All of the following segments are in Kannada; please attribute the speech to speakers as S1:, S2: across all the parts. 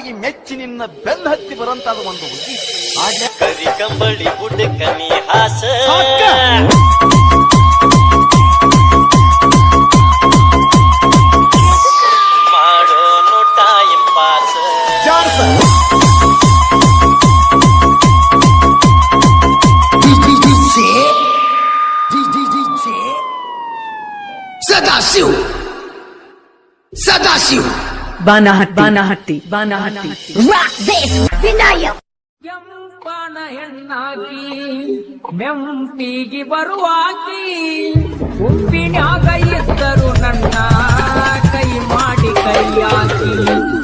S1: ತಾಯಿ ಮೆಚ್ಚಿ ನಿನ್ನ ಬೆನ್ನ ಹತ್ತಿ ಬರಂತಾದ ಒಂದು ಹುಡುಗಿ
S2: ಕರಿ ಕಂಬಳಿ ಬುಡಕನಿ ಹಾಸ ಮಾಡೋನು time pass
S3: Sadashiv
S4: Banahatti
S3: rock this Vinayak
S5: ಕೆಂಪನ ಹೆಣ್ಣಾಗಿ ನೆಂಪಿಗೆ ಬರುವಾಗಿ ಉಪ್ಪಿನಾಗ ಇದ್ದರು ನನ್ನ ಕೈ ಮಾಡಿ ಕೈಯಾಕಿ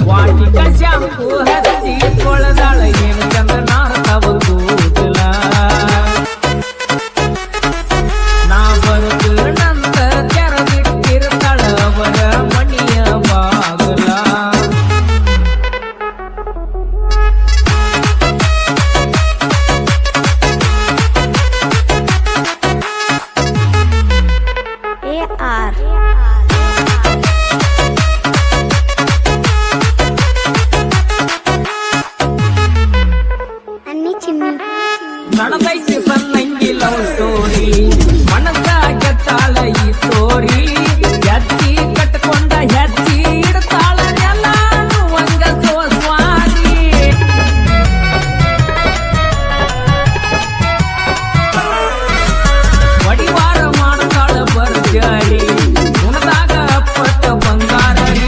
S5: ವಾಟಿಕ ಶಾಂಪು ಹಚ್ಚಿ ಕೊಳದಾಳ ಏನು ಚಂದ ನಾರ್ತವ ಕೂದಲ ನಾ ಬರುದು ನಂತ ತೆರದಿಟ್ಟಿರ್ತಾಳ ಅವರ ಮಣಿಯ ಬಾಗಲ ನಡೆದೈತಿ ಸಣ್ಣಂಗಿ ಲವ್ ಸ್ಟೋರಿ ಮನಸ್ಸ ಗೆತ್ತಾಳ ಈ ಸ್ಟೋರಿ ಎತ್ತಿ ಕಟ್ಕೊಂಡ ಹೆಜ್ಜಿ ಇಡ್ತಾಳ ಎಲ್ಲಾನು ಒಂದ ಸೋಸ್ವಾರಿ ವಡಿವಾರ ಮಾಡ್ತಾಳ ಬರ್ಜಾರಿ ಉಣದಾಗ ಅಪ್ಪಟ್ಟ ಬಂಗಾರಿ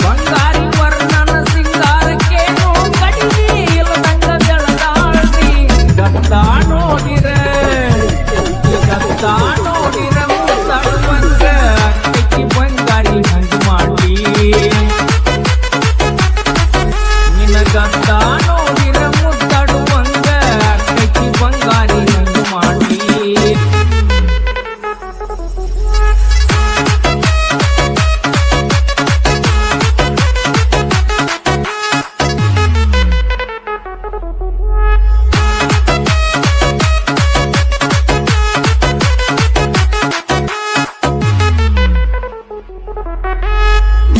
S5: ಬಂಗಾರಿ ವರ್ಣನ ಸಿಂಗಾರಕ್ಕೇನು ಕಡಿಮೆ ಇಲ್ಲದಂಗ ಬೆಳದಾಳ್ರಿ ಗತ್ತ ನೋಡಿರ ಮುತ್ತಾಡುವಂಗ ಅಕ್ಕಿ ಬಂಗಾರಿ ಹಂಗ ಮಾಡಿ ನಿನ್ನ ಗತ್ತ ನೋಡಿರ ಮುತ್ತಾಡುವಂಗ ಅಕ್ಕಿ ಬಂಗಾರಿ ಹಂಗ ಮಾಡಿ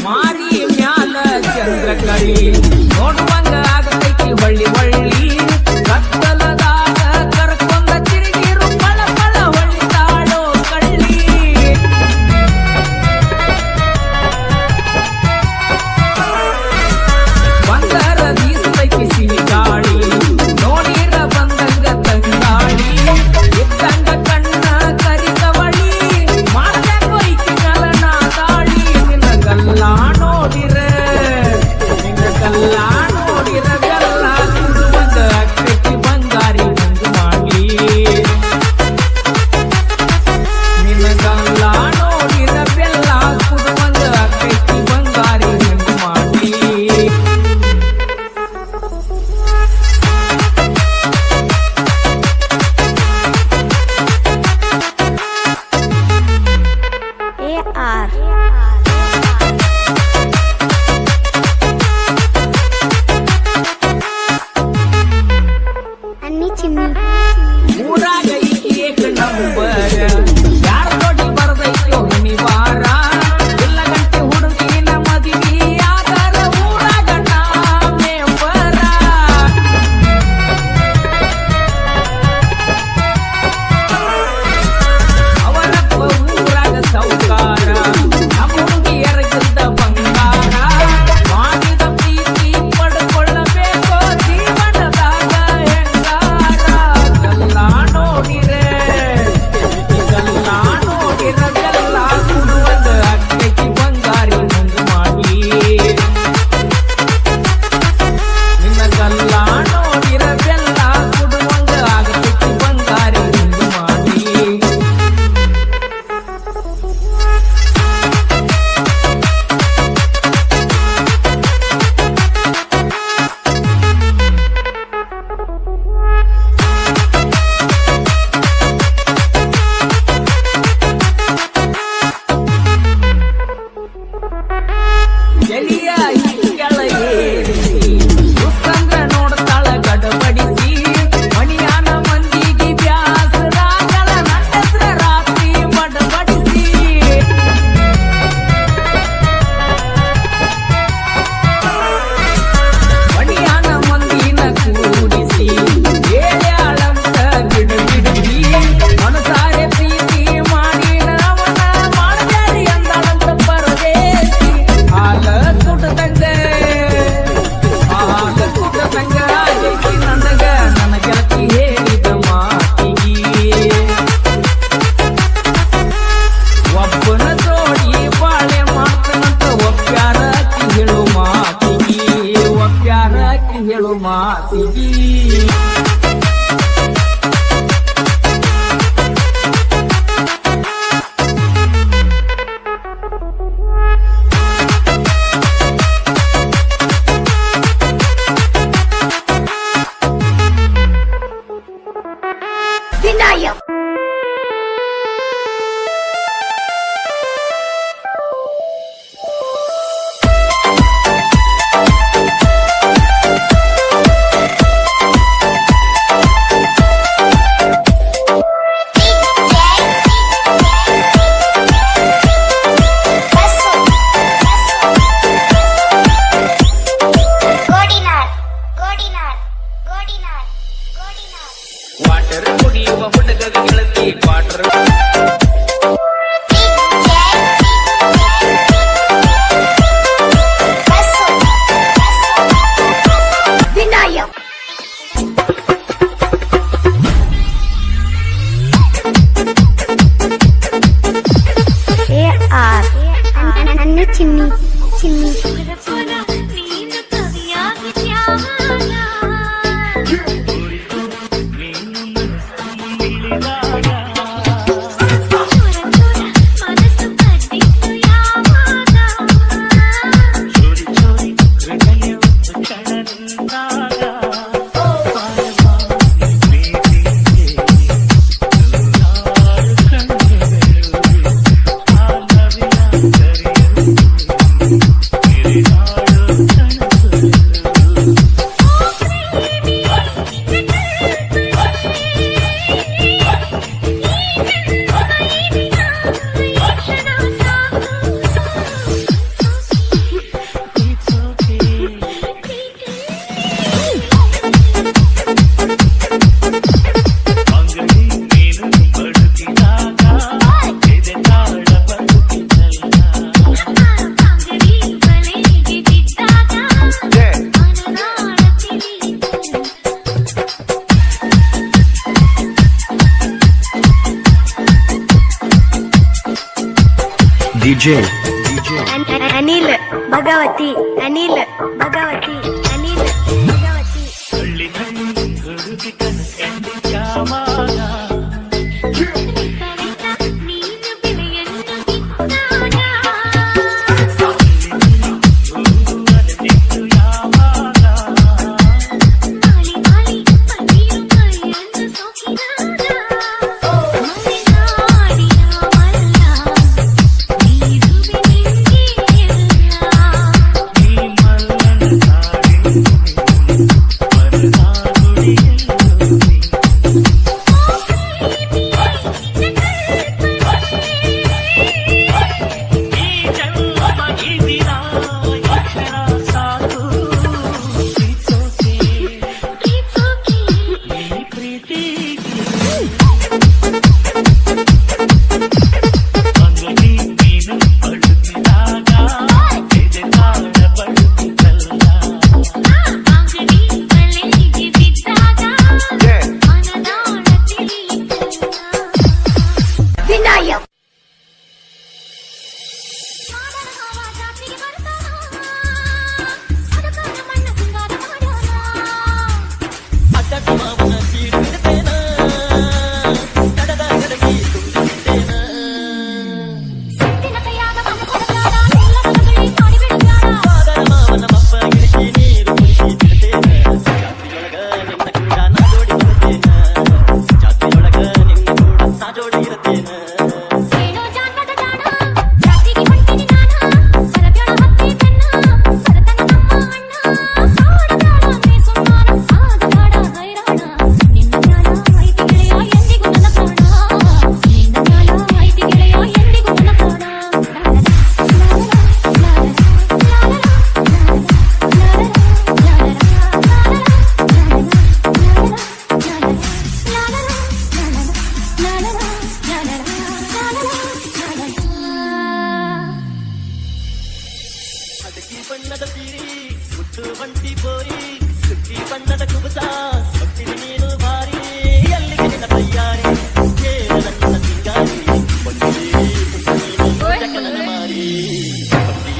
S5: ಮಾರಿ ಮ್ಯಾಲ ಚಂದ್ರ ಕಳಿ ನೋಡುವಂಗ ಆಗತೈತಿ ಹೊಳ್ಳಿ ಹೊಳ್ಳಿ ಕತ್ತಲದಾಗ ಕರ್ಕೊಂಡ ತಿರುಗಿರು ಪಳ ಪಳ ಹೊಳ್ಳಿತಾಳೋ ಕಳ್ಳಿ ಬಂದರ ಬೀಸತೈತಿ ಸಿಹಿ ಗಾಳಿ ನೋಡಿರ ಬಂದಂಗ ತಂಗಾಳಿ ಇದ್ದಂಗ ಕಣ್ಣ ಕರಿಕವಳಿ ಮಾಡ್ದಂಗ ಐತಿ ಕಲನ ತಾಳಿ ನಿನ್ನ ಗಲ್ಲ ನೋಡಿರ ಬೆಲ್ಲ ಕುಡುವಂಗ ಅಕ್ಕಿ ಬಂಗಾರಿ ಹಂಗ ಮಾಡ್ಲಿ ನಿನ್ನ ಗಲ್ಲ ನೋಡಿರ ಬೆಲ್ಲ ಕುಡುವಂಗ ಅಕ್ಕಿ ಬಂಗಾರಿ ಹಂಗ ಮಾಡ್ಲಿ ಊರಾಗ ಏಕ ನಂಬರ ಯಾರ ದೊಡ್ಡ ಬರದೈತೋ ನಿವಾರ ಇಲ್ಲ ಗಂಟೆ ಹುಡುಗಿನ ಮದುವೆ ಆದರ ಊರಾಗ ಮೆಂಬರ ಅವರಪ್ಪ ಊರಾಗ ಸೌಕಾರ ನಮ್ಮ ಹುಡುಗಿಯರಗಿದ್ದ ಬಂಗಾರ ಮಾಡಿದ ಪ್ರೀತಿ ಪಡ್ಕೊಳ್ಳಬೇಕು ಜೀವನದಾಗ ಹೆಂಗಾರ ಗಲ್ಲ ನೋಡಿರೆ
S3: ಚಿನ್ನಿ ಚಿನ್ನಿ
S1: DJ
S3: ಅನಿಲ್ ಭಗವತಿ ಅನಿಲ್ ಭಗವತಿ ಅನಿಲ್ ಭಗವತಿ ವಿನಾಯಕ್
S2: ಬಣ್ಣದ ಸೀರಿ ಮುಟ್ಟು ಬಂಟಿ ಬೋರಿ ಸುಕ್ಕಿ ಬಣ್ಣದ ಕುಬಸ